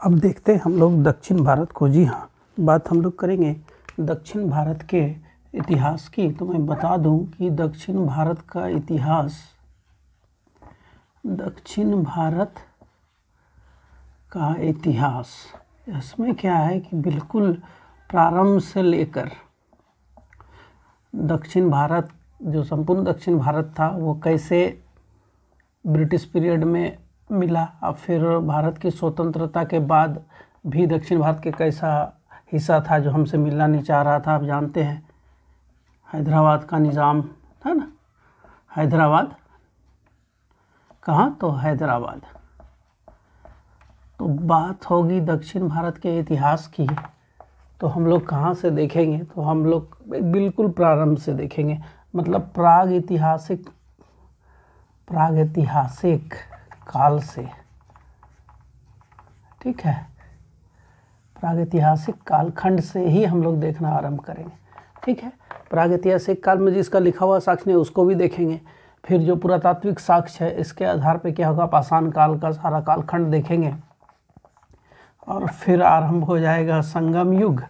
अब देखते हैं हम लोग दक्षिण भारत को। जी हाँ, बात हम लोग करेंगे दक्षिण भारत के इतिहास की। तो मैं बता दूं कि दक्षिण भारत का इतिहास, दक्षिण भारत का इतिहास, इसमें क्या है कि बिल्कुल प्रारंभ से लेकर दक्षिण भारत, जो संपूर्ण दक्षिण भारत था, वो कैसे ब्रिटिश पीरियड में मिला, अब फिर भारत की स्वतंत्रता के बाद भी दक्षिण भारत के कैसा हिस्सा था जो हमसे मिलना नहीं चाह रहा था। आप जानते हैं हैदराबाद का निज़ाम था ना, हैदराबाद कहाँ, तो हैदराबाद। तो बात होगी दक्षिण भारत के इतिहास की, तो हम लोग कहाँ से देखेंगे, तो हम लोग बिल्कुल प्रारंभ से देखेंगे, मतलब प्राग ऐतिहासिक काल से। ठीक है, प्रागैतिहासिक कालखंड से ही हम लोग देखना आरंभ करेंगे। ठीक है, प्रागैतिहासिक काल में जिसका लिखा हुआ साक्ष्य नहीं उसको भी देखेंगे, फिर जो पुरातात्विक साक्ष्य है इसके आधार पे क्या होगा, पाषाण काल का सारा कालखंड देखेंगे, और फिर आरंभ हो जाएगा संगम युग,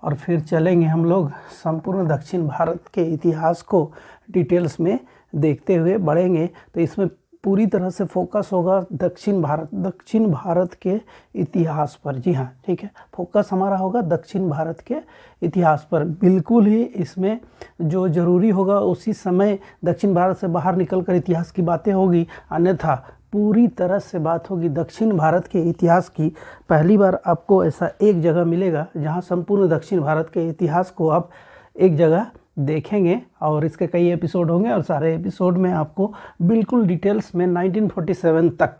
और फिर चलेंगे हम लोग संपूर्ण दक्षिण भारत के इतिहास को डिटेल्स में देखते हुए बढ़ेंगे। तो इसमें पूरी तरह से फोकस होगा दक्षिण भारत के इतिहास पर। जी हाँ, ठीक है, फोकस हमारा होगा दक्षिण भारत के इतिहास पर। बिल्कुल ही इसमें जो ज़रूरी होगा उसी समय दक्षिण भारत से बाहर निकलकर इतिहास की बातें होगी, अन्यथा पूरी तरह से बात होगी दक्षिण भारत के इतिहास की। पहली बार आपको ऐसा एक जगह मिलेगा जहाँ संपूर्ण दक्षिण भारत के इतिहास को आप एक जगह देखेंगे, और इसके कई एपिसोड होंगे, और सारे एपिसोड में आपको बिल्कुल डिटेल्स में 1947 तक,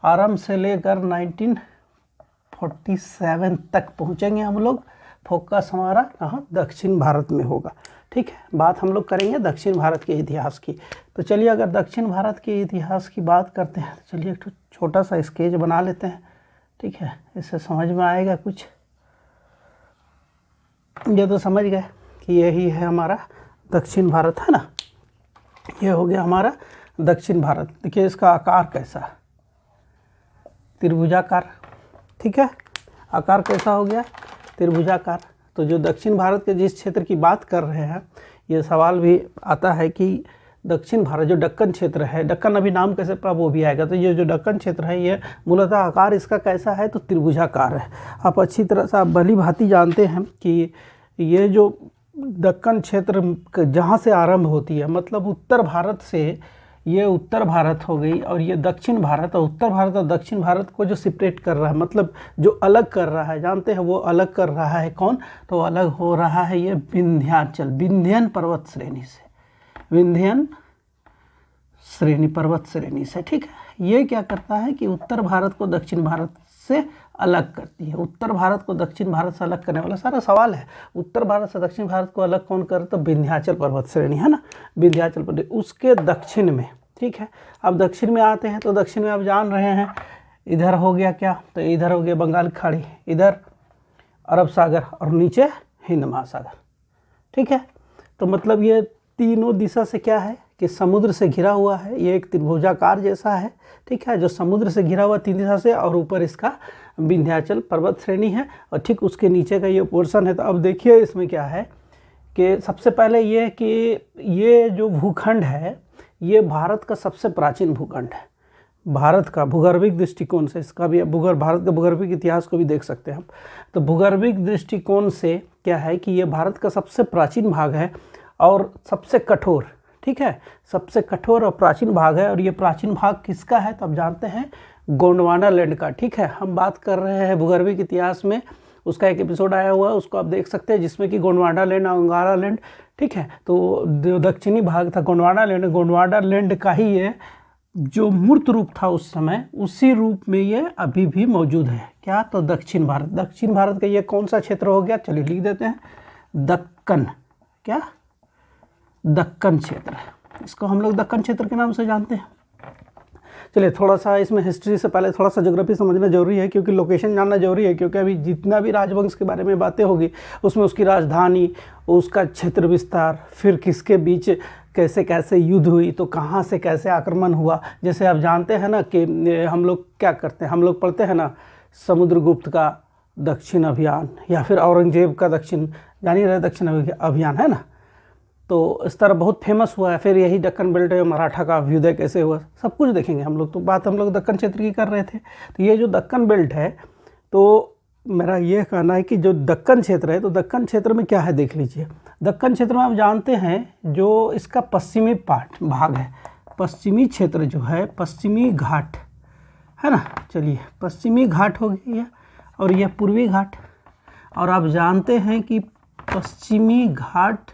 आरंभ से लेकर 1947 तक पहुँचेंगे हम लोग। फोकस हमारा कहाँ, दक्षिण भारत में होगा। ठीक है, बात हम लोग करेंगे दक्षिण भारत के इतिहास की। तो चलिए, अगर दक्षिण भारत के इतिहास की बात करते हैं तो चलिए एक छोटा सा स्केच बना लेते हैं। ठीक है, इससे समझ में आएगा कुछ। ये तो समझ गए कि यही है हमारा दक्षिण भारत, है ना, ये हो गया हमारा दक्षिण भारत। देखिए इसका आकार कैसा, त्रिभुजाकार। ठीक है, आकार कैसा हो गया, त्रिभुजाकार। तो जो दक्षिण भारत के जिस क्षेत्र की बात कर रहे हैं, ये सवाल भी आता है कि दक्षिण भारत जो दक्कन क्षेत्र है, दक्कन अभी नाम कैसे पड़ा वो भी आएगा। तो ये जो दक्कन क्षेत्र है, ये मूलतः आकार इसका कैसा है, तो त्रिभुजाकार है। आप अच्छी तरह से, आप भली भांति जानते हैं कि ये जो दक्कन क्षेत्र जहाँ से आरंभ होती है, मतलब उत्तर भारत से ये उत्तर भारत हो गई, और ये दक्षिण भारत, और उत्तर भारत और दक्षिण भारत को जो सेपरेट कर रहा है, मतलब जो अलग कर रहा है, जानते हैं वो अलग कर रहा है कौन, तो अलग हो रहा है ये विंध्यन पर्वत श्रेणी से, विंध्यन श्रेणी, पर्वत श्रेणी से। ठीक है, ये क्या करता है कि उत्तर भारत को दक्षिण भारत से अलग करती है। उत्तर भारत को दक्षिण भारत से अलग करने वाला सारा सवाल है। उत्तर भारत से दक्षिण भारत को अलग कौन करे, तो विंध्याचल पर्वत श्रेणी, है ना, विंध्याचल पर्वत, उसके दक्षिण में। ठीक है, अब दक्षिण में आते हैं, तो दक्षिण में आप जान रहे हैं इधर हो गया क्या, तो इधर हो गया बंगाल की खाड़ी, इधर अरब सागर, और नीचे हिंद महासागर। ठीक है, तो मतलब ये तीनों दिशा से क्या है कि समुद्र से घिरा हुआ है, ये एक त्रिभुजाकार जैसा है। ठीक है, जो समुद्र से घिरा हुआ तीन दिशा से, और ऊपर इसका विंध्याचल पर्वत श्रेणी है, और ठीक उसके नीचे का ये पोर्शन है। तो अब देखिए इसमें क्या है कि सबसे पहले ये कि ये जो भूखंड है, ये भारत का सबसे प्राचीन भूखंड है। भारत का भूगर्भिक दृष्टिकोण से, इसका भी भारत का भूगर्भिक इतिहास को भी देख सकते हैं हम। तो भूगर्भिक दृष्टिकोण से क्या है कि ये भारत का सबसे प्राचीन भाग है और सबसे कठोर। ठीक है, सबसे कठोर और प्राचीन भाग है, और ये प्राचीन भाग किसका है, तो आप जानते हैं गोंडवाना लैंड का। ठीक है, हम बात कर रहे हैं भूगर्भिक इतिहास में, उसका एक एपिसोड आया हुआ है, उसको आप देख सकते हैं, जिसमें कि गोंडवाना लैंड, अंगारा लैंड। ठीक है, तो जो दक्षिणी भाग था गोंडवाना लैंड का ही ये जो मूर्त रूप था उस समय, उसी रूप में ये अभी भी मौजूद है। क्या, तो दक्षिण भारत का ये कौन सा क्षेत्र हो गया, चलिए लिख देते हैं, दक्कन। क्या, दक्कन क्षेत्र, इसको हम लोग दक्कन क्षेत्र के नाम से जानते हैं। चलिए थोड़ा सा इसमें हिस्ट्री से पहले थोड़ा सा ज्योग्राफी समझना जरूरी है, क्योंकि लोकेशन जानना जरूरी है, क्योंकि अभी जितना भी राजवंश के बारे में बातें होगी उसमें उसकी राजधानी, उसका क्षेत्र विस्तार, फिर किसके बीच कैसे कैसे युद्ध हुई, तो कहाँ से कैसे आक्रमण हुआ। जैसे आप जानते हैं ना कि हम लोग क्या करते हैं, हम लोग पढ़ते हैं ना समुद्रगुप्त का दक्षिण अभियान, या फिर औरंगजेब का दक्षिण, जान ही रहे दक्षिण अभियान है ना, तो इस तरह बहुत फेमस हुआ है। फिर यही दक्कन बेल्ट है, मराठा का अभ्युदय कैसे हुआ, सब कुछ देखेंगे हम लोग। तो बात हम लोग दक्कन क्षेत्र की कर रहे थे। तो ये जो दक्कन बेल्ट है, तो मेरा ये कहना है कि जो दक्कन क्षेत्र है, तो दक्कन क्षेत्र में क्या है देख लीजिए। दक्कन क्षेत्र में आप जानते हैं जो इसका पश्चिमी भाग है, पश्चिमी क्षेत्र जो है, पश्चिमी घाट है ना, चलिए पश्चिमी घाट हो गया और यह पूर्वी घाट। और आप जानते हैं कि पश्चिमी घाट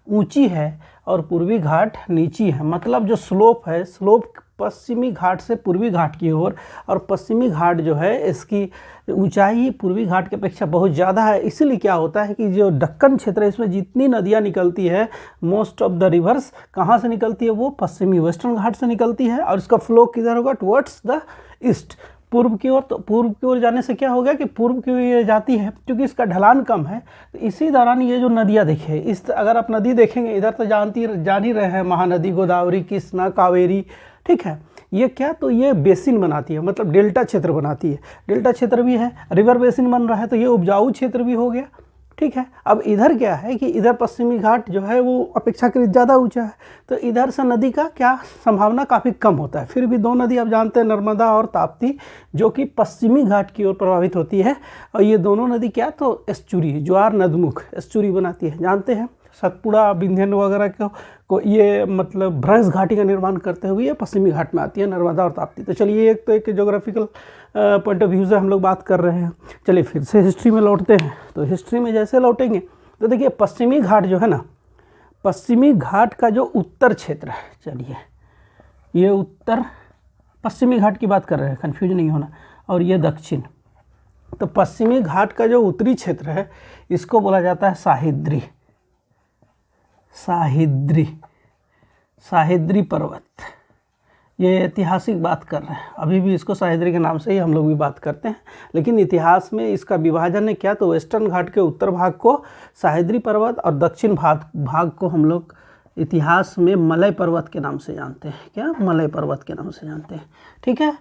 ऊंची है और पूर्वी घाट नीची है, मतलब जो स्लोप है, स्लोप पश्चिमी घाट से पूर्वी घाट की ओर, और पश्चिमी घाट जो है इसकी ऊंचाई पूर्वी घाट की अपेक्षा बहुत ज़्यादा है। इसीलिए क्या होता है कि जो दक्कन क्षेत्र है, इसमें जितनी नदियाँ निकलती है, मोस्ट ऑफ द रिवर्स कहाँ से निकलती है, वो पश्चिमी वेस्टर्न घाट से निकलती है। और इसका फ्लो किधर होगा, टुवर्ड्स द ईस्ट, पूर्व की ओर। तो पूर्व की ओर जाने से क्या हो गया कि पूर्व की ओर ये जाती है, क्योंकि इसका ढलान कम है। तो इसी दौरान ये जो नदियाँ देखिए, इस अगर आप नदी देखेंगे इधर तो जान ही रहे हैं, महानदी, गोदावरी, कृष्णा, कावेरी, ठीक है। ये क्या, तो ये बेसिन बनाती है, मतलब डेल्टा क्षेत्र बनाती है। डेल्टा क्षेत्र भी है, रिवर बेसिन बन रहा है, तो ये उपजाऊ क्षेत्र भी हो गया, ठीक है। अब इधर क्या है कि इधर पश्चिमी घाट जो है वो अपेक्षाकृत ज़्यादा ऊंचा है, तो इधर से नदी का क्या संभावना काफ़ी कम होता है। फिर भी दो नदी आप जानते हैं, नर्मदा और ताप्ती, जो कि पश्चिमी घाट की ओर प्रभावित होती है। और ये दोनों नदी क्या, तो एस्चुरी, ज्वार नदमुख एस्चुरी बनाती है, जानते हैं। सतपुड़ा, विंध्यन वगैरह को ये मतलब भ्रंश घाटी का निर्माण करते हुए ये पश्चिमी घाट में आती है, नर्मदा और ताप्ती। तो चलिए एक ज्योग्राफिकल पॉइंट ऑफ व्यू से हम लोग बात कर रहे हैं। चलिए फिर से हिस्ट्री में लौटते हैं। तो हिस्ट्री में जैसे लौटेंगे तो देखिए पश्चिमी घाट जो है ना, पश्चिमी घाट का जो उत्तर क्षेत्र है, चलिए ये उत्तर पश्चिमी घाट की बात कर रहे हैं, कन्फ्यूज नहीं होना, और ये दक्षिण। तो पश्चिमी घाट का जो उत्तरी क्षेत्र है इसको बोला जाता है साहिद्री, साहिद्री पर्वत। ये ऐतिहासिक बात कर रहे हैं, अभी भी इसको साहिद्री के नाम से ही हम लोग भी बात करते हैं, लेकिन इतिहास में इसका विभाजन है क्या, तो वेस्टर्न घाट के उत्तर भाग को साहिद्री पर्वत और दक्षिण भाग को हम लोग इतिहास में मलय पर्वत के नाम से जानते हैं। क्या, मलय पर्वत के नाम से जानते हैं, ठीक है।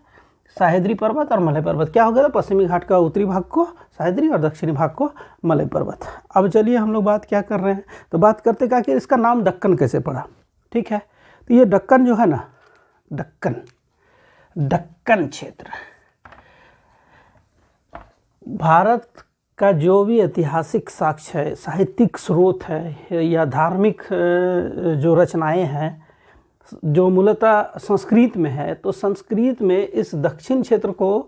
साहिद्री पर्वत और मलय पर्वत क्या हो गया, पश्चिमी घाट का उत्तरी भाग को साहिद्री और दक्षिणी भाग को मलय पर्वत। अब चलिए हम लोग बात क्या कर रहे हैं, तो बात करते क्या कि इसका नाम दक्कन कैसे पड़ा, ठीक है। तो ये दक्कन जो है ना, दक्कन क्षेत्र भारत का जो भी ऐतिहासिक साक्ष्य है, साहित्यिक स्रोत है, या धार्मिक जो रचनाएं हैं जो मूलतः संस्कृत में है, तो संस्कृत में इस दक्षिण क्षेत्र को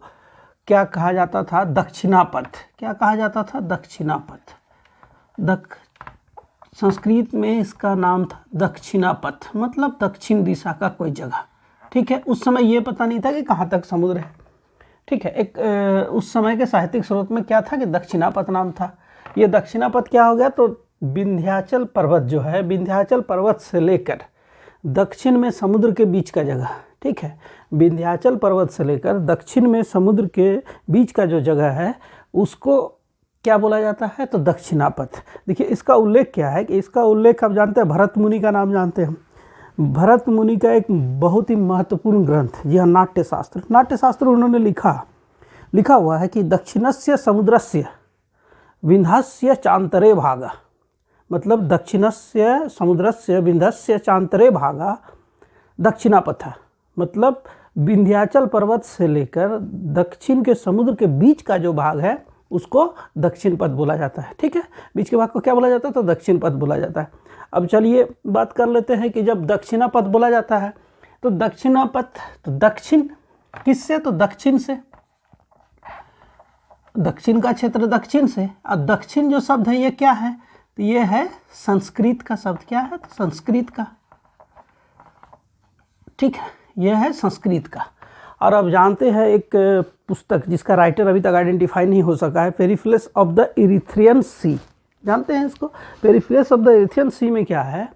क्या कहा जाता था, दक्षिणापथ। क्या कहा जाता था, दक्षिणापथ। संस्कृत में इसका नाम था दक्षिणापथ, मतलब दक्षिण दिशा का कोई जगह, ठीक है। उस समय ये पता नहीं था कि कहाँ तक समुद्र है, ठीक है। एक उस समय के साहित्यिक स्रोत में क्या था कि दक्षिणापथ नाम था। ये दक्षिणापथ क्या हो गया, तो विंध्याचल पर्वत जो है, विंध्याचल पर्वत से लेकर दक्षिण में समुद्र के बीच का जगह, ठीक है। विंध्याचल पर्वत से लेकर दक्षिण में समुद्र के बीच का जो जगह है उसको क्या बोला जाता है, तो दक्षिणापथ। देखिए इसका उल्लेख क्या है कि इसका उल्लेख आप जानते हैं, भरत मुनि का नाम जानते हैं। भरत मुनि का एक बहुत ही महत्वपूर्ण ग्रंथ, यह नाट्यशास्त्र उन्होंने लिखा हुआ है कि दक्षिणस्य समुद्रस्य विंध्यस्य चांतरे भागा, मतलब दक्षिणस्य समुद्रस्य विंध्यस्य चांतरे भागा दक्षिणापथ, मतलब विंध्याचल पर्वत से लेकर दक्षिण के समुद्र के बीच का जो भाग है उसको दक्षिण पथ बोला जाता है, ठीक है। बीच के भाग को क्या बोला जाता है, तो दक्षिण पथ बोला जाता है। अब चलिए बात कर लेते हैं कि जब दक्षिणापथ बोला जाता है तो दक्षिणापथ, तो दक्षिण किससे, तो दक्षिण से, दक्षिण का क्षेत्र दक्षिण से। और दक्षिण जो शब्द है ये क्या है, तो ये है संस्कृत का शब्द। क्या है, तो संस्कृत का, ठीक है, ये है संस्कृत का। और अब जानते हैं एक पुस्तक जिसका राइटर अभी तक आइडेंटिफाई नहीं हो सका है, पेरिप्लस ऑफ द इरिथ्रियन सी, जानते हैं इसको। पेरिप्लस ऑफ द इरिथ्रियन सी में क्या है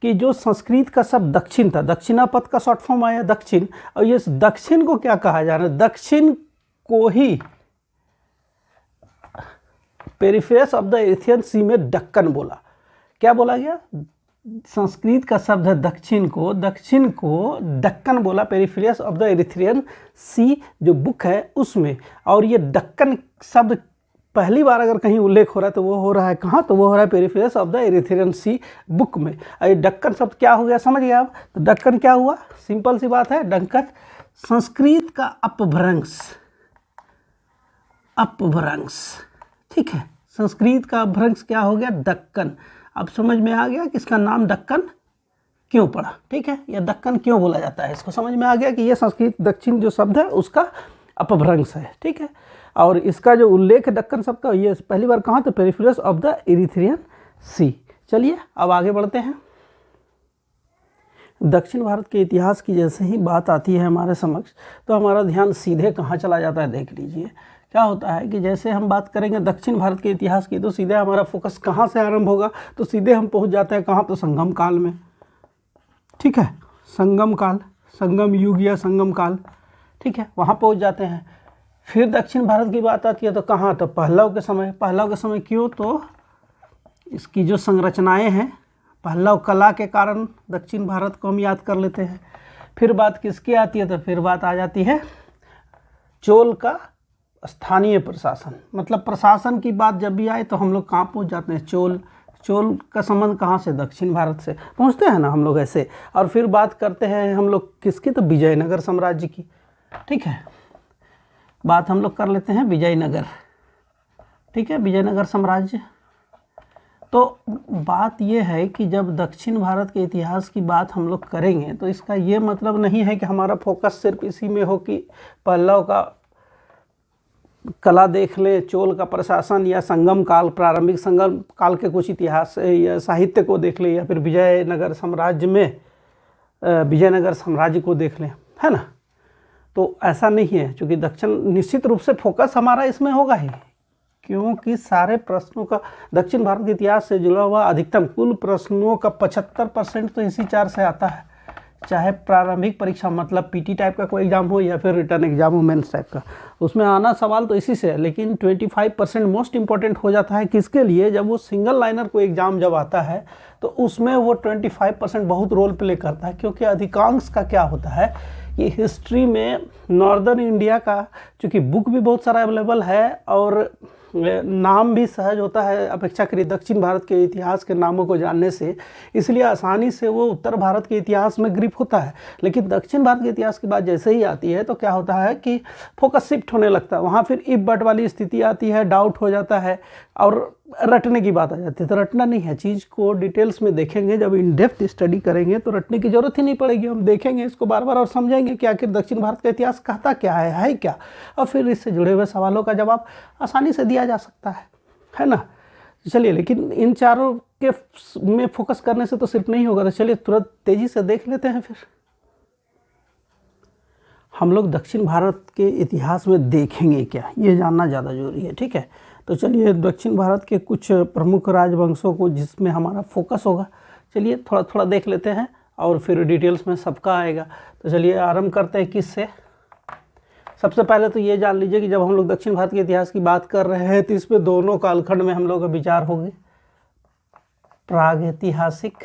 कि जो संस्कृत का शब्द दक्षिण था, दक्षिणापथ का शॉर्ट फॉर्म आया दक्षिण, और ये दक्षिण को क्या कहा जा रहा है, दक्षिण को ही पेरिप्लस ऑफ द इरिथ्रियन सी में दक्कन बोला। क्या बोला गया, संस्कृत का शब्द है दक्षिण को दक्कन बोला, पेरिफेरस ऑफ द इरिथ्रियन सी जो बुक है उसमें। और ये दक्कन शब्द पहली बार अगर कहीं उल्लेख हो रहा है तो वो हो रहा है कहाँ, तो वो हो रहा है periplus of the Erythraean sea book में। ये दक्कन शब्द क्या हो गया समझ गए आप? तो दक्कन क्या हुआ, सिंपल सी बात है, दक्कन संस्कृत का अपभ्रंश, ठीक है, संस्कृत का अपभ्रंश क्या हो गया, दक्कन। अब समझ में आ गया कि इसका नाम दक्कन क्यों पड़ा, ठीक है, या दक्कन क्यों बोला जाता है, इसको समझ में आ गया कि ये संस्कृत दक्षिण जो शब्द है उसका अपभ्रंश है, ठीक है। और इसका जो उल्लेख है दक्कन शब्द का, ये पहली बार कहाँ, तो पेरिफेरस ऑफ द इरिथ्रियन सी। चलिए अब आगे बढ़ते हैं। दक्षिण भारत के इतिहास की जैसे ही बात आती है हमारे समक्ष, तो हमारा ध्यान सीधे कहाँ चला जाता है, देख लीजिए। क्या होता है कि जैसे हम बात करेंगे दक्षिण भारत के इतिहास की, तो सीधे हमारा फोकस कहाँ से आरंभ होगा, तो सीधे हम पहुँच जाते हैं कहाँ, तो संगम काल में, ठीक है, संगम काल, संगम युग या संगम काल, ठीक है, वहाँ पहुँच जाते हैं। फिर दक्षिण भारत की बात आती है तो कहाँ, तो पहलव के समय। पहलव के समय क्यों, तो इसकी जो संरचनाएं हैं, पहलव कला के कारण दक्षिण भारत को हम याद कर लेते हैं। फिर बात किसकी आती है, तो फिर बात आ जाती है चोल का स्थानीय प्रशासन। मतलब प्रशासन की बात जब भी आए तो हम लोग कहाँ पहुँच जाते हैं, चोल का संबंध कहाँ से, दक्षिण भारत से पहुँचते हैं ना हम लोग ऐसे। और फिर बात करते हैं हम लोग किसकी, तो विजयनगर साम्राज्य की, ठीक है, बात हम लोग कर लेते हैं विजयनगर, ठीक है, विजयनगर साम्राज्य। तो बात ये है कि जब दक्षिण भारत के इतिहास की बात हम लोग करेंगे तो इसका ये मतलब नहीं है कि हमारा फोकस सिर्फ इसी में हो कि पल्लव का कला देख ले, चोल का प्रशासन, या संगम काल, प्रारंभिक संगम काल के कुछ इतिहास या साहित्य को देख ले, या फिर विजयनगर साम्राज्य में विजयनगर साम्राज्य को देख लें, है ना। तो ऐसा नहीं है, क्योंकि दक्षिण निश्चित रूप से फोकस हमारा इसमें होगा ही, क्योंकि सारे प्रश्नों का दक्षिण भारत के इतिहास से जुड़ा हुआ अधिकतम कुल प्रश्नों का 75% तो इसी 4 से आता है। चाहे प्रारंभिक परीक्षा मतलब पीटी टाइप का कोई एग्जाम हो या फिर रिटर्न एग्जाम हो मेंस टाइप का, उसमें आना सवाल तो इसी से है। लेकिन 25% मोस्ट इंपॉर्टेंट हो जाता है किसके लिए, जब वो सिंगल लाइनर को एग्जाम जब आता है तो उसमें वो 25% बहुत रोल प्ले करता है। क्योंकि अधिकांश का क्या होता है कि हिस्ट्री में नॉर्दर्न इंडिया का, चूँकि बुक भी बहुत सारा अवेलेबल है और नाम भी सहज होता है अपेक्षाकृत दक्षिण भारत के इतिहास के नामों को जानने से, इसलिए आसानी से वो उत्तर भारत के इतिहास में ग्रिप होता है। लेकिन दक्षिण भारत के इतिहास की बात जैसे ही आती है तो क्या होता है कि फोकस शिफ्ट होने लगता है, वहाँ फिर इफ बट वाली स्थिति आती है, डाउट हो जाता है और रटने की बात आ जाती है। तो रटना नहीं है, चीज़ को डिटेल्स में देखेंगे, जब इन डेप्थ स्टडी करेंगे तो रटने की जरूरत ही नहीं पड़ेगी। हम देखेंगे इसको बार बार और समझेंगे कि आखिर दक्षिण भारत का इतिहास कहता क्या है क्या, और फिर इससे जुड़े हुए सवालों का जवाब आसानी से दिया जा सकता है ना। चलिए, लेकिन इन चारों के में फोकस करने से तो सिर्फ नहीं होगा। तो चलिए तुरंत तेज़ी से देख लेते हैं। फिर हम लोग दक्षिण भारत के इतिहास में देखेंगे क्या, ये जानना ज़्यादा जरूरी है, ठीक है। तो चलिए दक्षिण भारत के कुछ प्रमुख राजवंशों को जिसमें हमारा फोकस होगा, चलिए थोड़ा थोड़ा देख लेते हैं और फिर डिटेल्स में सबका आएगा। तो चलिए आरंभ करते हैं किससे। सबसे पहले तो ये जान लीजिए कि जब हम लोग दक्षिण भारत के इतिहास की बात कर रहे हैं तो इसमें दोनों कालखंड में हम लोग का विचार होंगे। प्रागैतिहासिक,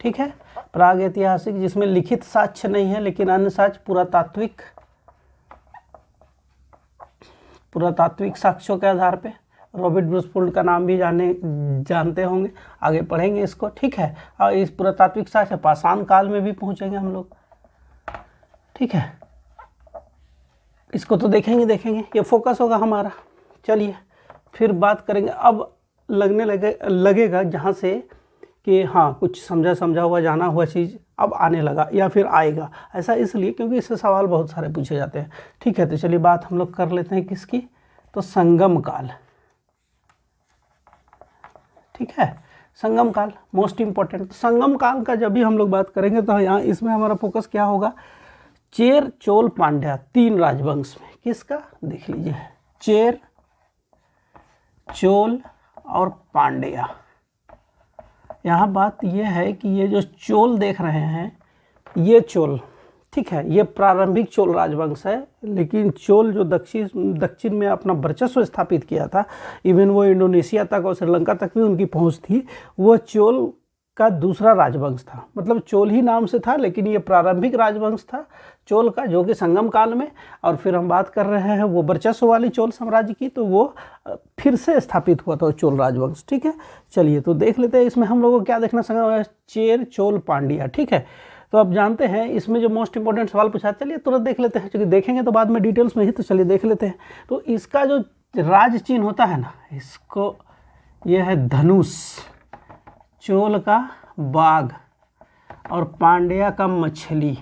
ठीक है, प्रागैतिहासिक जिसमें लिखित साक्ष्य नहीं है लेकिन अन्य साक्ष्य पुरातात्विक साक्ष्यों के आधार पे। रॉबर्ट ब्रूसफोल्ड का नाम भी जानते होंगे, आगे पढ़ेंगे इसको, ठीक है। और इस पुरातात्विक साक्ष्य पाषाण काल में भी पहुंचेंगे हम लोग, ठीक है। इसको तो देखेंगे, ये फोकस होगा हमारा। चलिए फिर बात करेंगे, अब लगने लगेगा जहाँ से कि हाँ कुछ समझा हुआ जाना हुआ चीज़ अब आने लगा या फिर आएगा। ऐसा इसलिए क्योंकि इससे सवाल बहुत सारे पूछे जाते हैं, ठीक है। तो चलिए बात हम लोग कर लेते हैं किसकी, तो संगम काल, ठीक है। संगम काल मोस्ट इम्पॉर्टेंट। संगम काल का जब भी हम लोग बात करेंगे तो यहाँ इसमें हमारा फोकस क्या होगा, चेर, चोल, पांड्या, 3 राजवंश में। किसका देख लीजिए, चेर, चोल और पांड्या। यहाँ बात यह है कि ये जो चोल देख रहे हैं ये चोल, ठीक है, ये प्रारंभिक चोल राजवंश है, लेकिन चोल जो दक्षिण में अपना वर्चस्व स्थापित किया था, इवन वो इंडोनेशिया तक और श्रीलंका तक भी उनकी पहुंच थी, वो चोल का दूसरा राजवंश था। मतलब चोल ही नाम से था, लेकिन ये प्रारंभिक राजवंश था चोल का, जो कि संगम काल में, और फिर हम बात कर रहे हैं वो वर्चस्व वाली चोल साम्राज्य की, तो वो फिर से स्थापित हुआ था चोल राजवंश। ठीक है, चलिए तो देख लेते हैं इसमें हम लोगों को क्या देखना संगम, चेर चोल पांड्या। ठीक है, तो आप जानते हैं इसमें जो मोस्ट इंपॉर्टेंट सवाल पूछा, चलिए तुरंत देख लेते हैं, क्योंकि देखेंगे तो बाद में डिटेल्स में ही, तो चलिए देख लेते हैं। तो इसका जो राज चिन्ह होता है ना, इसको, यह है धनुष, चोल का बाघ और पांड्या का मछली।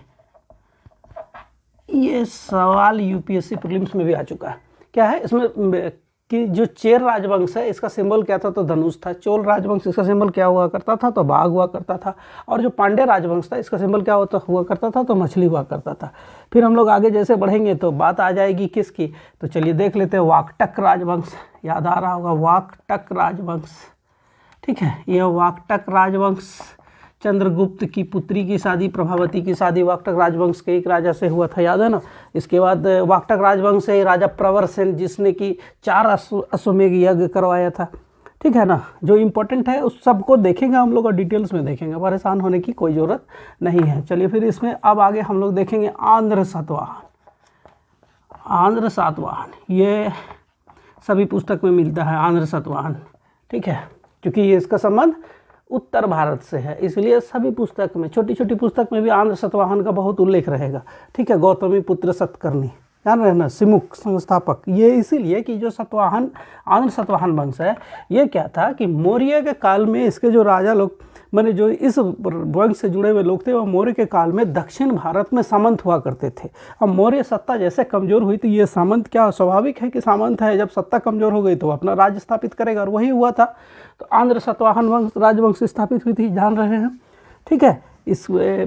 ये सवाल यूपीएससी प्रीलिम्स में भी आ चुका है। क्या है इसमें कि जो चेर राजवंश है इसका सिंबल क्या था, तो धनुष था। चोल राजवंश इसका सिंबल क्या हुआ करता था, तो बाघ हुआ करता था। और जो पांड्या राजवंश था इसका सिंबल क्या हुआ करता था, तो मछली हुआ करता था। फिर हम लोग आगे जैसे बढ़ेंगे तो बात आ जाएगी किसकी, तो चलिए देख लेते हैं। वाकटक राजवंश, याद आ रहा होगा, वाकटक राजवंश। ठीक है, यह वाकटक राजवंश चंद्रगुप्त की पुत्री की शादी, प्रभावती की शादी वाकटक राजवंश के एक राजा से हुआ था, याद है ना। इसके बाद वाकटक राजवंश से राजा प्रवर सेन, जिसने कि 4 अश्वमेध यज्ञ करवाया था। ठीक है ना, जो इम्पोर्टेंट है उस सबको देखेंगे हम लोग और डिटेल्स में देखेंगे, परेशान होने की कोई ज़रूरत नहीं है। चलिए फिर इसमें अब आगे हम लोग देखेंगे आंध्र सातवाहन। आंध्र सातवाहन ये सभी पुस्तक में मिलता है, आंध्र सातवाहन। ठीक है, क्योंकि ये इसका संबंध उत्तर भारत से है, इसलिए सभी पुस्तक में, छोटी छोटी पुस्तक में भी आंध्र सातवाहन का बहुत उल्लेख रहेगा। ठीक है, गौतमी पुत्र सतकर्णी, जान रहे ना, सिमुक संस्थापक। ये इसीलिए कि जो सातवाहन, आंध्र सातवाहन वंश है, ये क्या था कि मौर्य के काल में इसके जो राजा लोग, मैंने जो इस वंश से जुड़े हुए लोग थे, वो मौर्य के काल में दक्षिण भारत में सामंत हुआ करते थे। अब मौर्य सत्ता जैसे कमज़ोर हुई तो ये सामंत, क्या स्वाभाविक है कि सामंत है, जब सत्ता कमज़ोर हो गई तो अपना राज्य स्थापित करेगा, और वही हुआ था। तो आंध्र सातवाहन वंश राजवंश स्थापित हुई थी, जान रहे हैं। ठीक है,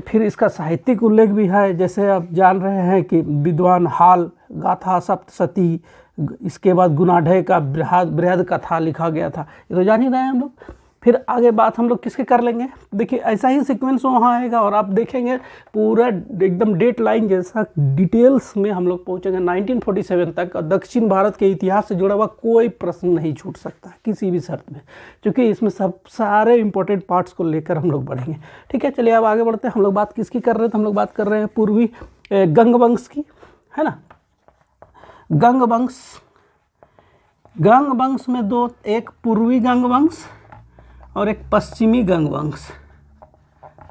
फिर इसका साहित्यिक उल्लेख भी है, जैसे आप जान रहे हैं कि विद्वान हाल, गाथा सप्तशती, इसके बाद गुणाढ्य का बृहद कथा लिखा गया था, ये तो जान ही रहे हैं हम लोग। फिर आगे बात हम लोग किसके कर लेंगे, देखिए ऐसा ही सीक्वेंस वहाँ आएगा, और आप देखेंगे पूरा एकदम डेट लाइन जैसा डिटेल्स में हम लोग पहुँचेंगे 1947 तक। दक्षिण भारत के इतिहास से जुड़ा हुआ कोई प्रश्न नहीं छूट सकता किसी भी शर्त में, क्योंकि इसमें सब सारे इंपॉर्टेंट पार्ट्स को लेकर हम लोग बढ़ेंगे। ठीक है, चलिए अब आगे बढ़ते हैं। हम लोग बात किसकी कर रहे थे, हम लोग बात कर रहे हैं पूर्वी गंग वंश की, है ना। गंग वंश, गंग वंश में दो, एक पूर्वी गंग वंश और एक पश्चिमी गंग वंश।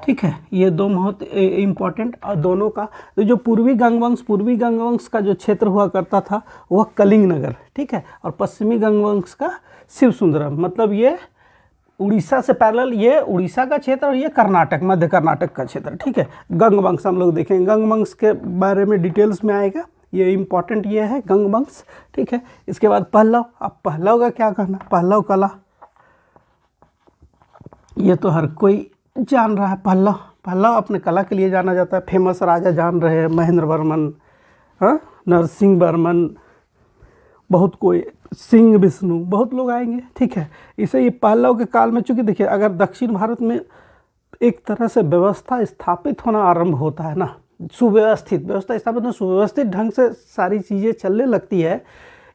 ठीक है, ये दो बहुत इम्पॉर्टेंट, और दोनों का जो पूर्वी गंग वंश का जो क्षेत्र हुआ करता था वह कलिंग नगर। ठीक है, और पश्चिमी गंग वंश का शिव सुंदरम, मतलब ये उड़ीसा से पैरेलल, ये उड़ीसा का क्षेत्र और ये कर्नाटक, मध्य कर्नाटक का क्षेत्र। ठीक है, गंग वंश हम लोग देखेंगे, गंग वंश के बारे में डिटेल्स में आएगा, ये इम्पॉर्टेंट ये है गंग वंश। ठीक है, इसके बाद पहलव। अब पहलव का क्या कहना, पहलव कला, ये तो हर कोई जान रहा है। पहलव अपने कला के लिए जाना जाता है। फेमस राजा जान रहे हैं, महेंद्र वर्मन, हाँ, नरसिंह वर्मन, बहुत कोई, सिंह विष्णु, बहुत लोग आएंगे। ठीक है, इसे ये पहलव के काल में, चूँकि देखिए अगर दक्षिण भारत में एक तरह से व्यवस्था स्थापित होना आरंभ होता है ना, सुव्यवस्थित व्यवस्था स्थापित होना, सुव्यवस्थित ढंग से सारी चीज़ें चलने लगती है,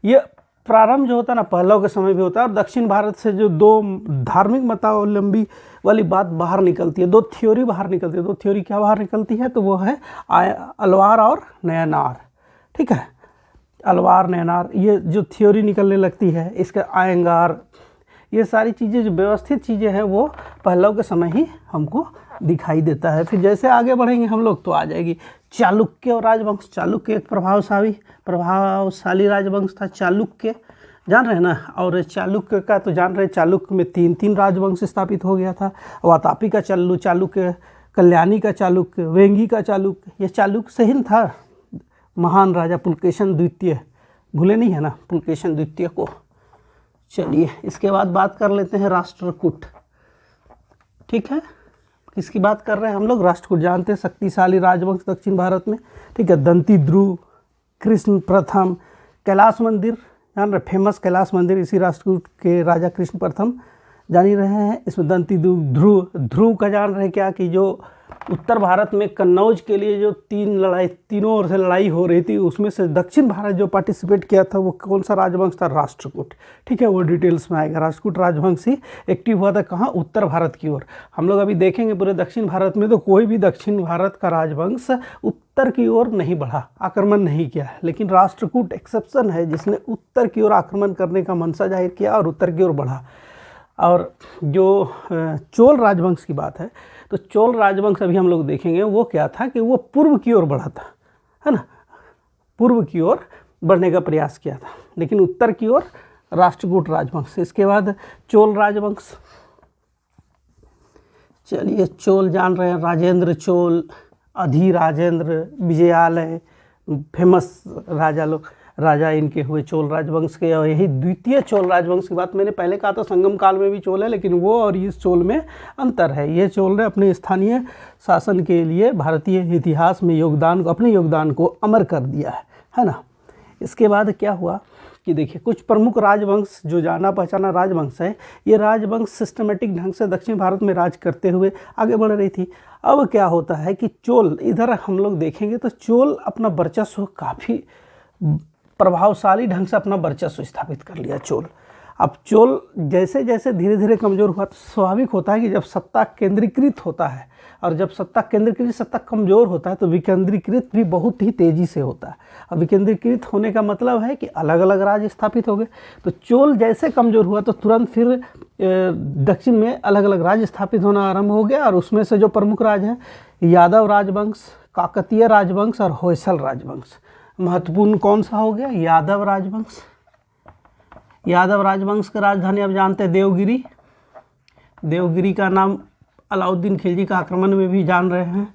ये प्रारंभ जो होता है ना पहलव के समय भी होता है। और दक्षिण भारत से जो दो धार्मिक मतावलंबी वाली बात बाहर निकलती है, दो थ्योरी बाहर निकलती है। दो थ्योरी क्या बाहर निकलती है, तो वो है अलवार और नयनार। ठीक है, अलवार नयनार, ये जो थ्योरी निकलने लगती है, इसका आयंगार, ये सारी चीज़ें जो व्यवस्थित चीज़ें हैं वो पहलव के समय ही हमको दिखाई देता है। फिर जैसे आगे बढ़ेंगे हम लोग तो आ जाएगी चालुक्य और राजवंश। चालुक्य एक प्रभावशाली राजवंश था, चालुक्य, जान रहे हैं ना। और चालुक्य का तो जान रहे, चालुक्य में 3 राजवंश स्थापित हो गया था। वातापी का चालुक्य, कल्याणी का चालुक्य, वेंगी का चालुक्य, ये चालुक्य से ही था। महान राजा पुलकेशन द्वितीय, भूले नहीं है ना पुलकेशन द्वितीय को। चलिए इसके बाद बात कर लेते हैं राष्ट्रकूट। ठीक है, किसकी बात कर रहे हैं हम लोग, राष्ट्रकूट जानते हैं, शक्तिशाली राजवंश दक्षिण भारत में। ठीक है, दंती ध्रुव, कृष्ण प्रथम, कैलाश मंदिर जान रहे, फेमस कैलाश मंदिर इसी राष्ट्रकूट के राजा कृष्ण प्रथम जान ही रहे हैं। इसमें दंती ध्रुव का जान रहे क्या कि जो उत्तर भारत में कन्नौज के लिए जो तीनों ओर से लड़ाई हो रही थी, उसमें से दक्षिण भारत जो पार्टिसिपेट किया था वो कौन सा राजवंश था? राष्ट्रकूट। ठीक है, वो डिटेल्स में आएगा। राष्ट्रकूट राजवंश ही एक्टिव हुआ था कहाँ? उत्तर भारत की ओर। हम लोग अभी देखेंगे पूरे दक्षिण भारत में तो कोई भी दक्षिण भारत का राजवंश उत्तर की ओर नहीं बढ़ा, आक्रमण नहीं किया, लेकिन राष्ट्रकूट एक्सेप्शन है जिसने उत्तर की ओर आक्रमण करने का मंशा जाहिर किया और उत्तर की ओर बढ़ा। और जो चोल राजवंश की बात है, तो चोल राजवंश अभी हम लोग देखेंगे वो क्या था कि वो पूर्व की ओर बढ़ा था, है ना, पूर्व की ओर बढ़ने का प्रयास किया था, लेकिन उत्तर की ओर राष्ट्रकूट राजवंश। इसके बाद चोल राजवंश। चलिए, चोल जान रहे हैं, राजेंद्र चोल, अधिराजेंद्र, विजयालय, फेमस राजा इनके हुए चोल राजवंश के। और यही द्वितीय चोल राजवंश की बात मैंने पहले कहा था, संगम काल में भी चोल है, लेकिन वो और इस चोल में अंतर है। ये चोल ने अपने स्थानीय शासन के लिए भारतीय इतिहास में अपने योगदान को अमर कर दिया है ना। इसके बाद क्या हुआ कि देखिए, कुछ प्रमुख राजवंश जो जाना पहचाना राजवंश है, ये राजवंश सिस्टमेटिक ढंग से दक्षिण भारत में राज करते हुए आगे बढ़ रही थी। अब क्या होता है कि चोल, इधर हम लोग देखेंगे तो चोल अपना वर्चस्व काफ़ी प्रभावशाली ढंग से अपना वर्चस्व स्थापित कर लिया चोल। अब चोल जैसे जैसे धीरे धीरे कमज़ोर हुआ तो स्वाभाविक होता है कि जब सत्ता केंद्रीकृत होता है, और जब सत्ता कमज़ोर होता है तो विकेंद्रीकृत भी बहुत ही तेज़ी से होता है। अब विकेंद्रीकृत होने का मतलब है कि अलग अलग राज्य स्थापित हो गए। तो चोल जैसे कमज़ोर हुआ तो तुरंत फिर दक्षिण में अलग अलग राज्य स्थापित होना आरंभ हो गया, और उसमें से जो प्रमुख राज्य हैं, यादव राजवंश, काकतीय राजवंश और होयसल राजवंश। महत्वपूर्ण कौन सा हो गया? यादव राजवंश। यादव राजवंश की राजधानी आप जानते हैं देवगिरी। देवगिरी का नाम अलाउद्दीन खिलजी का आक्रमण में भी जान रहे हैं।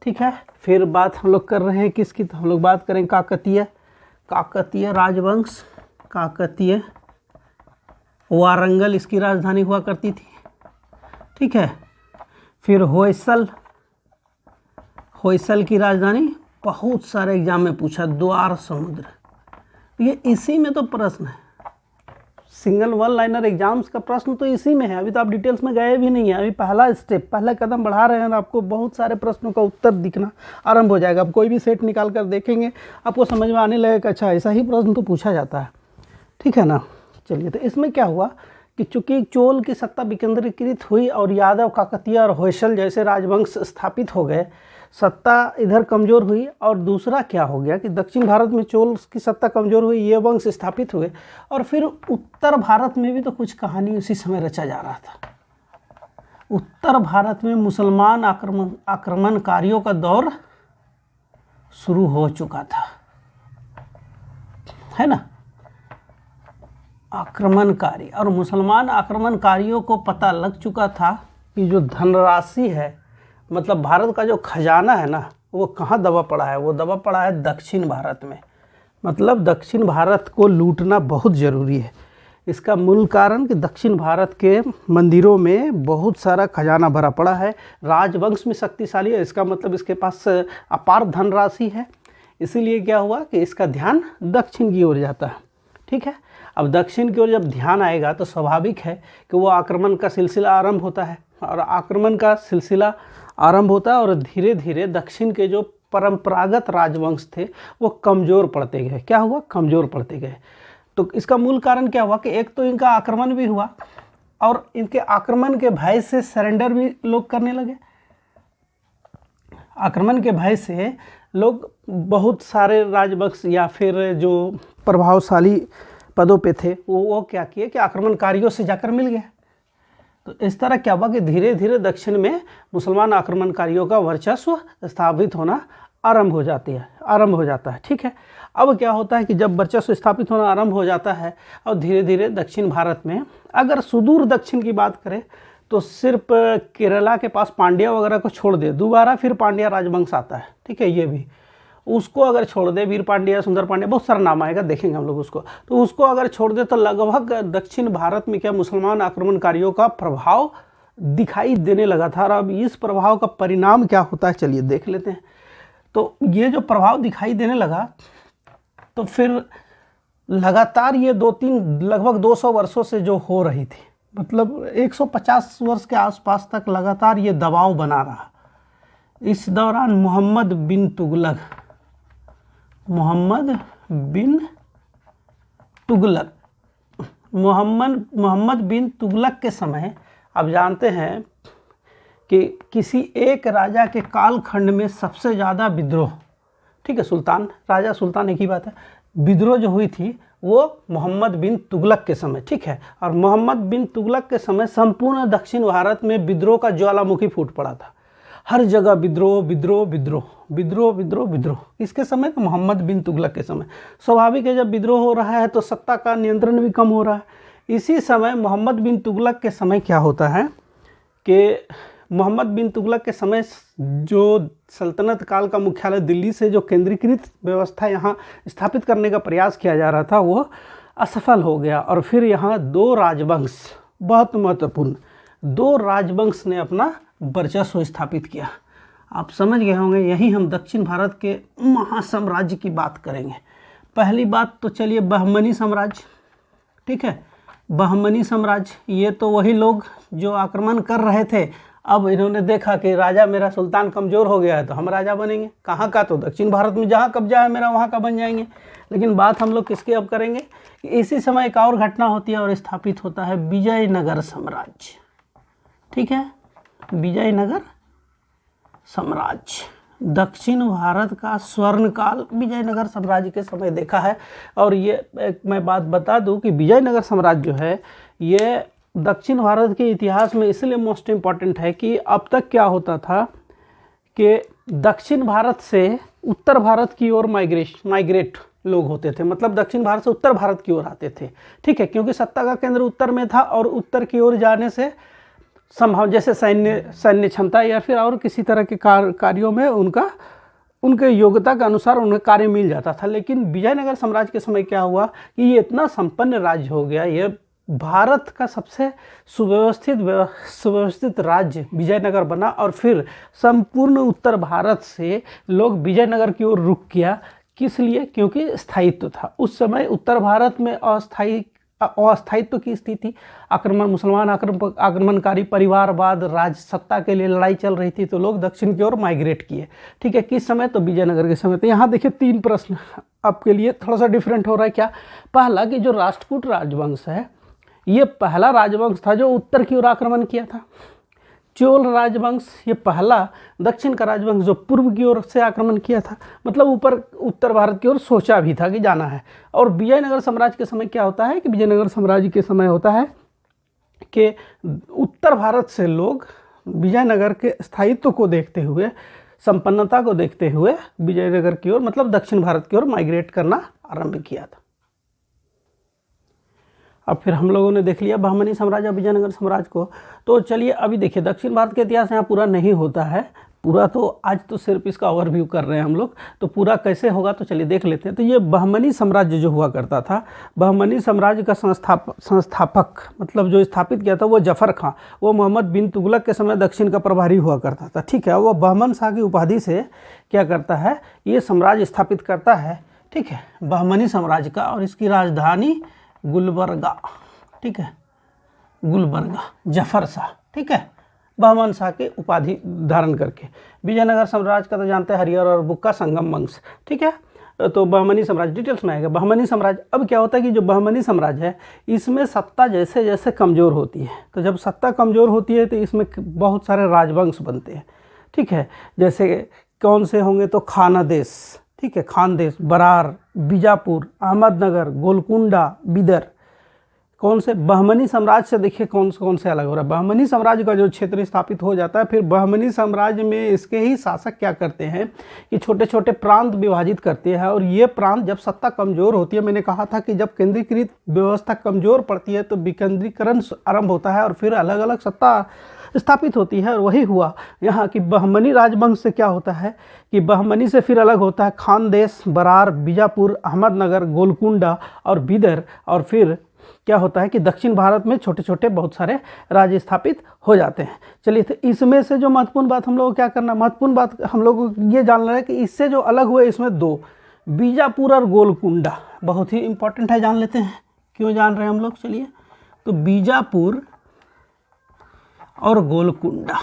ठीक है, फिर बात हम लोग कर रहे हैं किसकी? तो हम लोग बात करें काकतीय राजवंश। काकतीय, वारंगल इसकी राजधानी हुआ करती थी। ठीक है, फिर होयसल की राजधानी बहुत सारे एग्जाम में पूछा, द्वार समुद्र। ये इसी में तो प्रश्न है, सिंगल वन लाइनर एग्जाम्स का प्रश्न तो इसी में है। अभी तो आप डिटेल्स में गए भी नहीं हैं, अभी पहला कदम बढ़ा रहे हैं और आपको बहुत सारे प्रश्नों का उत्तर दिखना आरंभ हो जाएगा। अब कोई भी सेट निकाल कर देखेंगे आपको समझ में आने लगेगा, अच्छा ऐसा ही प्रश्न तो पूछा जाता है। ठीक है ना। चलिए, तो इसमें क्या हुआ कि चूंकि चोल की सत्ता विकेंद्रीकृत हुई और यादव, काकतीय और होयसल जैसे राजवंश स्थापित हो गए, सत्ता इधर कमज़ोर हुई। और दूसरा क्या हो गया कि दक्षिण भारत में चोल की सत्ता कमज़ोर हुई, ये वंश स्थापित हुए, और फिर उत्तर भारत में भी तो कुछ कहानी उसी समय रचा जा रहा था। उत्तर भारत में मुसलमान आक्रमणकारियों का दौर शुरू हो चुका था, है ना। आक्रमणकारी और मुसलमान आक्रमणकारियों को पता लग चुका था कि जो धनराशि है, मतलब भारत का जो खजाना है ना, वो कहाँ दबा पड़ा है? वो दबा पड़ा है दक्षिण भारत में। मतलब दक्षिण भारत को लूटना बहुत ज़रूरी है। इसका मूल कारण कि दक्षिण भारत के मंदिरों में बहुत सारा खजाना भरा पड़ा है, राजवंश में शक्तिशाली है, इसका मतलब इसके पास अपार धनराशि है। इसीलिए क्या हुआ कि इसका ध्यान दक्षिण की ओर जाता है। ठीक है, अब दक्षिण की ओर जब ध्यान आएगा तो स्वाभाविक है कि वो आक्रमण का सिलसिला आरंभ होता है, और आक्रमण का सिलसिला आरंभ होता है और धीरे धीरे दक्षिण के जो परंपरागत राजवंश थे वो कमज़ोर पड़ते गए। क्या हुआ? कमज़ोर पड़ते गए। तो इसका मूल कारण क्या हुआ कि एक तो इनका आक्रमण भी हुआ, और इनके आक्रमण के भय से सरेंडर भी लोग करने लगे। आक्रमण के भय से लोग, बहुत सारे राजवंश या फिर जो प्रभावशाली पदों पे थे वो क्या किए कि आक्रमणकारियों से जाकर मिल गए। तो इस तरह क्या हुआ कि धीरे धीरे दक्षिण में मुसलमान आक्रमणकारियों का वर्चस्व स्थापित होना आरंभ हो जाता है। ठीक है, अब क्या होता है कि जब वर्चस्व स्थापित होना आरंभ हो जाता है और धीरे धीरे दक्षिण भारत में, अगर सुदूर दक्षिण की बात करें तो सिर्फ केरला के पास पांड्या वगैरह को छोड़ दे, दोबारा फिर पांड्या राजवंश आता है। ठीक है, ये भी उसको अगर छोड़ दे, वीर पांड्या, सुंदर पांड्या, बहुत सारा नाम आएगा, देखेंगे हम लोग उसको। तो उसको अगर छोड़ दे तो लगभग दक्षिण भारत में क्या मुसलमान आक्रमणकारियों का प्रभाव दिखाई देने लगा था। और अब इस प्रभाव का परिणाम क्या होता है, चलिए देख लेते हैं। तो ये जो प्रभाव दिखाई देने लगा, तो फिर लगातार ये लगभग 200 वर्षों से जो हो रही थी, मतलब 150 वर्ष के आसपास तक लगातार ये दबाव बना रहा। इस दौरान मोहम्मद बिन तुगलक बिन तुगलक के समय, आप जानते हैं कि किसी एक राजा के कालखंड में सबसे ज़्यादा विद्रोह, ठीक है, राजा सुल्तान एक ही बात है, विद्रोह जो हुई थी वो मोहम्मद बिन तुगलक के समय, ठीक है। और मोहम्मद बिन तुगलक के समय संपूर्ण दक्षिण भारत में विद्रोह का ज्वालामुखी फूट पड़ा था। हर जगह विद्रोह विद्रोह विद्रोह विद्रोह विद्रोह विद्रोह। इसके समय तो मोहम्मद बिन तुगलक के समय स्वाभाविक है, जब विद्रोह हो रहा है तो सत्ता का नियंत्रण भी कम हो रहा है। इसी समय मोहम्मद बिन तुगलक के समय क्या होता है कि मोहम्मद बिन तुगलक के समय जो सल्तनत काल का मुख्यालय दिल्ली से जो केंद्रीकृत व्यवस्था यहाँ स्थापित करने का प्रयास किया जा रहा था वो असफल हो गया। और फिर यहाँ दो राजवंश, बहुत महत्वपूर्ण दो राजवंश ने अपना वर्चस्व स्थापित किया। आप समझ गए होंगे, यही हम दक्षिण भारत के महासाम्राज्य की बात करेंगे। पहली बात तो चलिए बहमनी साम्राज्य, ठीक है। बहमनी साम्राज्य, ये तो वही लोग जो आक्रमण कर रहे थे, अब इन्होंने देखा कि राजा मेरा सुल्तान कमज़ोर हो गया है तो हम राजा बनेंगे। कहाँ का? तो दक्षिण भारत में जहाँ कब्जा है मेरा वहाँ का बन जाएंगे। लेकिन बात हम लोग किसकी अब करेंगे कि इसी समय एक और घटना होती है और स्थापित होता है विजयनगर साम्राज्य, ठीक है। विजयनगर साम्राज्य, दक्षिण भारत का स्वर्ण काल विजयनगर साम्राज्य के समय देखा है। और ये एक मैं बात बता दूं कि विजयनगर साम्राज्य जो है ये दक्षिण भारत के इतिहास में इसलिए मोस्ट इम्पॉर्टेंट है कि अब तक क्या होता था कि दक्षिण भारत से उत्तर भारत की ओर माइग्रेट लोग होते थे, मतलब दक्षिण भारत से उत्तर भारत की ओर आते थे, ठीक है, क्योंकि सत्ता का केंद्र उत्तर में था और उत्तर की ओर जाने से संभव, जैसे सैन्य क्षमता या फिर और किसी तरह के कार्यों में उनके योग्यता के अनुसार उन्हें कार्य मिल जाता था। लेकिन विजयनगर साम्राज्य के समय क्या हुआ कि ये इतना संपन्न राज्य हो गया, ये भारत का सबसे सुव्यवस्थित राज्य विजयनगर बना। और फिर संपूर्ण उत्तर भारत से लोग विजयनगर की ओर रुख किया। किस लिए? क्योंकि स्थायित्व था। उस समय उत्तर भारत में अस्थायित्व की स्थिति, मुसलमान आक्रमणकारी परिवारवाद, राज सत्ता के लिए लड़ाई चल रही थी, तो लोग दक्षिण की ओर माइग्रेट किए, ठीक है। किस समय? तो विजयनगर के समय। तो यहाँ देखिए 3 प्रश्न आपके लिए थोड़ा सा डिफरेंट हो रहा है। क्या? पहला कि जो राष्ट्रकूट राजवंश है ये पहला राजवंश था जो उत्तर की ओर आक्रमण किया था। चोल राजवंश ये पहला दक्षिण का राजवंश जो पूर्व की ओर से आक्रमण किया था, मतलब उत्तर भारत की ओर सोचा भी था कि जाना है। और विजयनगर साम्राज्य के समय क्या होता है कि विजयनगर साम्राज्य के समय होता है कि उत्तर भारत से लोग विजयनगर के स्थायित्व को देखते हुए, संपन्नता को देखते हुए विजयनगर की ओर, मतलब दक्षिण भारत की ओर माइग्रेट करना आरंभ किया था। अब फिर हम लोगों ने देख लिया बहमनी साम्राज्य, विजयनगर साम्राज्य को। तो चलिए अभी देखिए दक्षिण भारत का इतिहास यहाँ पूरा नहीं होता है, पूरा तो आज तो सिर्फ इसका ओवरव्यू कर रहे हैं हम लोग, तो पूरा कैसे होगा तो चलिए देख लेते हैं। तो ये बहमनी साम्राज्य जो हुआ करता था, बहमनी साम्राज्य का संस्थापक मतलब जो स्थापित किया था वो जफर खां, वो मोहम्मद बिन तुगलक के समय दक्षिण का प्रभारी हुआ करता था, ठीक है। वो बहमन शाह की उपाधि से क्या करता है, ये साम्राज्य स्थापित करता है, ठीक है, बहमनी साम्राज्य का। और इसकी राजधानी गुलबर्गा, ठीक है, गुलबर्गा, जफर शाह, ठीक है, बहमन शाह के उपाधि धारण करके। विजयनगर साम्राज्य का तो जानते हैं हरिहर और बुक्का संगम वंश, ठीक है। तो बहमनी साम्राज्य डिटेल्स में आएगा। बहमनी साम्राज्य, अब क्या होता है कि जो बहमनी साम्राज्य है इसमें सत्ता जैसे जैसे कमज़ोर होती है, तो जब सत्ता कमज़ोर होती है तो इसमें बहुत सारे राजवंश बनते हैं, ठीक है। जैसे कौन से होंगे तो खानदेश, ठीक है, खानदेश, बरार, बीजापुर, अहमदनगर, गोलकुंडा, बिदर। कौन से? बहमनी साम्राज्य से देखिए कौन से अलग हो रहा है। बहमनी साम्राज्य का जो क्षेत्र स्थापित हो जाता है, फिर बहमनी साम्राज्य में इसके ही शासक क्या करते हैं कि छोटे छोटे प्रांत विभाजित करते हैं। और ये प्रांत जब सत्ता कमज़ोर होती है, मैंने कहा था कि जब केंद्रीकृत व्यवस्था कमज़ोर पड़ती है तो विकेंद्रीकरण आरंभ होता है और फिर अलग अलग सत्ता स्थापित होती है। और वही हुआ यहाँ कि बहमनी राजवंश से क्या होता है कि बहमनी से फिर अलग होता है खानदेश, बरार, बीजापुर, अहमदनगर, गोलकुंडा और बिदर। और फिर क्या होता है कि दक्षिण भारत में छोटे छोटे बहुत सारे राज्य स्थापित हो जाते हैं। चलिए, तो इसमें से जो महत्वपूर्ण बात हम लोग को क्या करना, महत्वपूर्ण बात हम लोग को ये जानना है कि इससे जो अलग हुए इसमें 2, बीजापुर और गोलकुंडा, बहुत ही इंपॉर्टेंट है, जान लेते हैं। क्यों जान रहे हैं हम लोग? चलिए, तो बीजापुर और गोलकुंडा,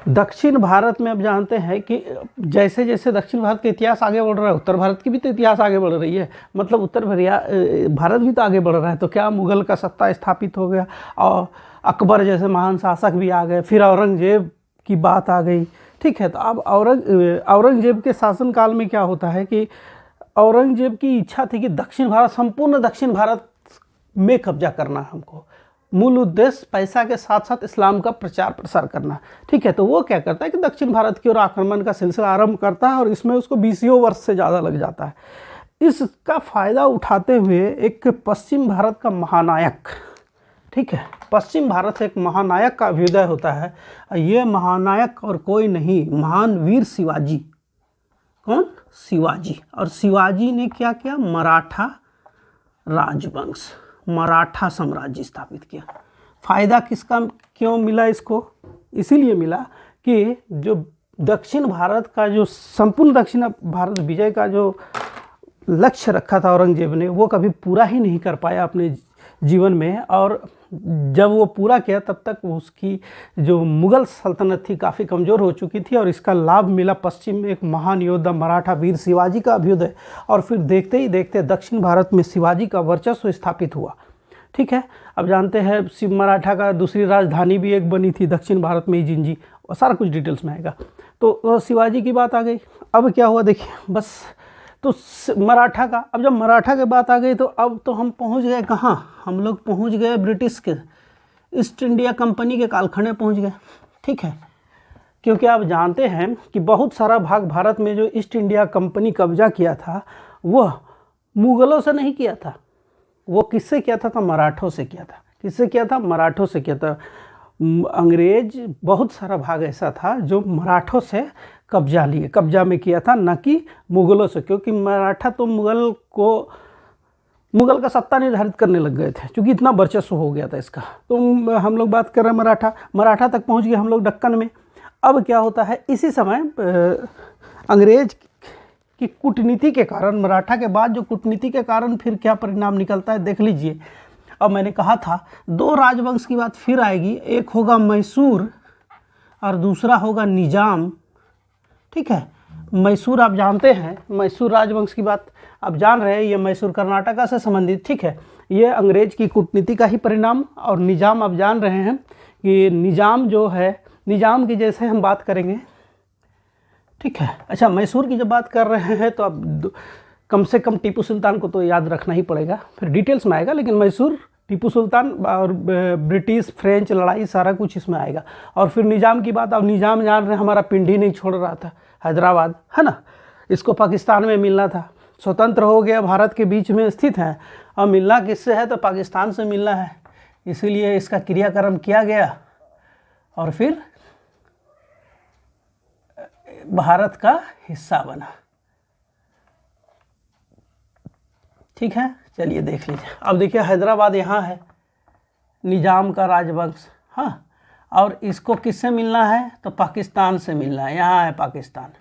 दक्षिण भारत में अब जानते हैं कि जैसे जैसे दक्षिण भारत का इतिहास आगे बढ़ रहा है, उत्तर भारत की भी तो इतिहास आगे बढ़ रही है। मतलब भारत भी तो आगे बढ़ रहा है। तो क्या मुग़ल का सत्ता स्थापित हो गया और अकबर जैसे महान शासक भी आ गए, फिर औरंगजेब की बात आ गई। ठीक है, तो अब औरंगजेब के शासनकाल में क्या होता है कि औरंगजेब की इच्छा थी कि संपूर्ण दक्षिण भारत में कब्जा करना है हमको। मूल उद्देश्य पैसा के साथ साथ इस्लाम का प्रचार प्रसार करना। ठीक है, तो वो क्या करता है कि दक्षिण भारत की ओर आक्रमण का सिलसिला आरंभ करता है और इसमें उसको 20 वर्ष से ज़्यादा लग जाता है। इसका फ़ायदा उठाते हुए एक पश्चिम भारत का महानायक, ठीक है, पश्चिम भारत से एक महानायक का अभ्युदय होता है। ये महानायक और कोई नहीं, महान वीर शिवाजी। कौन? शिवाजी। और शिवाजी ने क्या किया? मराठा राजवंश, मराठा साम्राज्य स्थापित किया। फ़ायदा किसका क्यों मिला इसको? इसीलिए मिला कि जो दक्षिण भारत का जो संपूर्ण दक्षिण भारत विजय का जो लक्ष्य रखा था औरंगजेब ने, वो कभी पूरा ही नहीं कर पाया अपने जीवन में। और जब वो पूरा किया तब तक उसकी जो मुग़ल सल्तनत थी काफ़ी कमज़ोर हो चुकी थी और इसका लाभ मिला पश्चिम में एक महान योद्धा मराठा वीर शिवाजी का अभ्युदय। और फिर देखते ही देखते दक्षिण भारत में शिवाजी का वर्चस्व स्थापित हुआ। ठीक है, अब जानते हैं शिव मराठा का दूसरी राजधानी भी एक बनी थी दक्षिण भारत में ही, जिंजी, और सारा कुछ डिटेल्स में आएगा। तो शिवाजी की बात आ गई। अब क्या हुआ देखिए, बस तो मराठा का, अब जब मराठा की बात आ गई तो अब तो हम पहुंच गए कहाँ? हम लोग पहुंच गए ब्रिटिश के ईस्ट इंडिया कंपनी के कालखंड में पहुंच गए। ठीक है, क्योंकि आप जानते हैं कि बहुत सारा भाग भारत में जो ईस्ट इंडिया कंपनी कब्जा किया था वह मुग़लों से नहीं किया था, वो किससे किया था? तो मराठों से किया था। किससे किया था? मराठों से किया था। अंग्रेज बहुत सारा भाग ऐसा था जो मराठों से कब्जा में किया था, न कि मुग़लों से, क्योंकि मराठा तो मुग़ल का सत्ता निर्धारित करने लग गए थे, क्योंकि इतना वर्चस्व हो गया था इसका। तो हम लोग बात कर रहे हैं मराठा तक पहुंच गए हम लोग दक्कन में। अब क्या होता है, इसी समय अंग्रेज की कूटनीति के कारण, मराठा के बाद जो कूटनीति के कारण फिर क्या परिणाम निकलता है देख लीजिए। अब मैंने कहा था 2 राजवंश की बात फिर आएगी, एक होगा मैसूर और दूसरा होगा निजाम। ठीक है, मैसूर आप जानते हैं, मैसूर राजवंश की बात आप जान रहे हैं, ये मैसूर कर्नाटका से संबंधित। ठीक है, ये अंग्रेज की कूटनीति का ही परिणाम। और निजाम आप जान रहे हैं कि निजाम जो है, निजाम की जैसे हम बात करेंगे। ठीक है, अच्छा, मैसूर की जब बात कर रहे हैं तो अब कम से कम टीपू सुल्तान को तो याद रखना ही पड़ेगा, फिर डिटेल्स में आएगा, लेकिन मैसूर, टीपू सुल्तान और ब्रिटिश फ्रेंच लड़ाई सारा कुछ इसमें आएगा। और फिर निजाम की बात, अब निजाम जान रहे हैं हमारा पिंडी नहीं छोड़ रहा था, हैदराबाद है ना, इसको पाकिस्तान में मिलना था। स्वतंत्र हो गया, भारत के बीच में स्थित है, और मिलना किससे है? तो पाकिस्तान से मिलना है, इसीलिए इसका क्रियाक्रम किया गया और फिर भारत का हिस्सा बना। ठीक है, चलिए देख लीजिए। अब देखिए हैदराबाद यहाँ है, निजाम का राजवंश, हाँ, और इसको किससे मिलना है? तो पाकिस्तान से मिलना है, यहाँ है पाकिस्तान।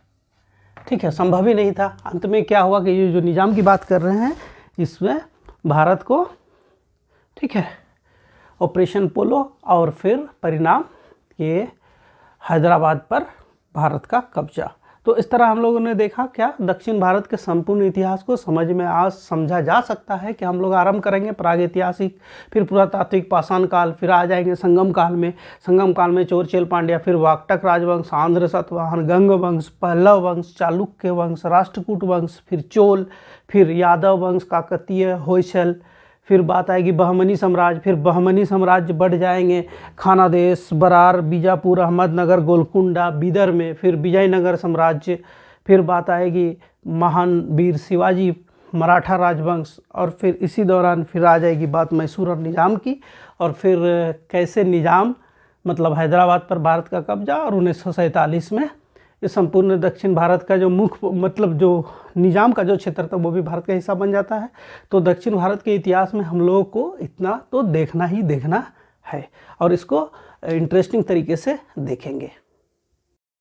ठीक है, संभव ही नहीं था। अंत में क्या हुआ कि ये जो निजाम की बात कर रहे हैं इसमें भारत को, ठीक है, ऑपरेशन पोलो और फिर परिणाम ये हैदराबाद पर भारत का कब्जा। तो इस तरह हम लोगों ने देखा क्या दक्षिण भारत के संपूर्ण इतिहास को समझा जा सकता है कि हम लोग आरंभ करेंगे प्रागैतिहासिक, फिर पुरातात्विक, पाषाण काल, फिर आ जाएंगे संगम काल में। संगम काल में चोरचेल पांड्या, फिर वाकटक राजवंश, आंध्र सतवाहन, गंग वंश, पल्लव वंश, चालुक्य वंश, राष्ट्रकूट वंश, फिर चोल, फिर यादव वंश, काकतीय, होयसल, फिर बात आएगी बहमनी साम्राज्य, फिर बहमनी साम्राज्य बढ़ जाएंगे खानादेश, बरार, बीजापुर, अहमदनगर, गोलकुंडा, बीदर में, फिर विजयनगर साम्राज्य, फिर बात आएगी महान वीर शिवाजी, मराठा राजवंश, और फिर इसी दौरान फिर आ जाएगी बात मैसूर और निजाम की, और फिर कैसे निजाम मतलब हैदराबाद पर भारत का कब्जा, और 1947 में इस संपूर्ण दक्षिण भारत का जो मुख्य मतलब जो निजाम का जो क्षेत्र था वो भी भारत का हिस्सा बन जाता है। तो दक्षिण भारत के इतिहास में हम लोगों को इतना तो देखना ही देखना है और इसको इंटरेस्टिंग तरीके से देखेंगे।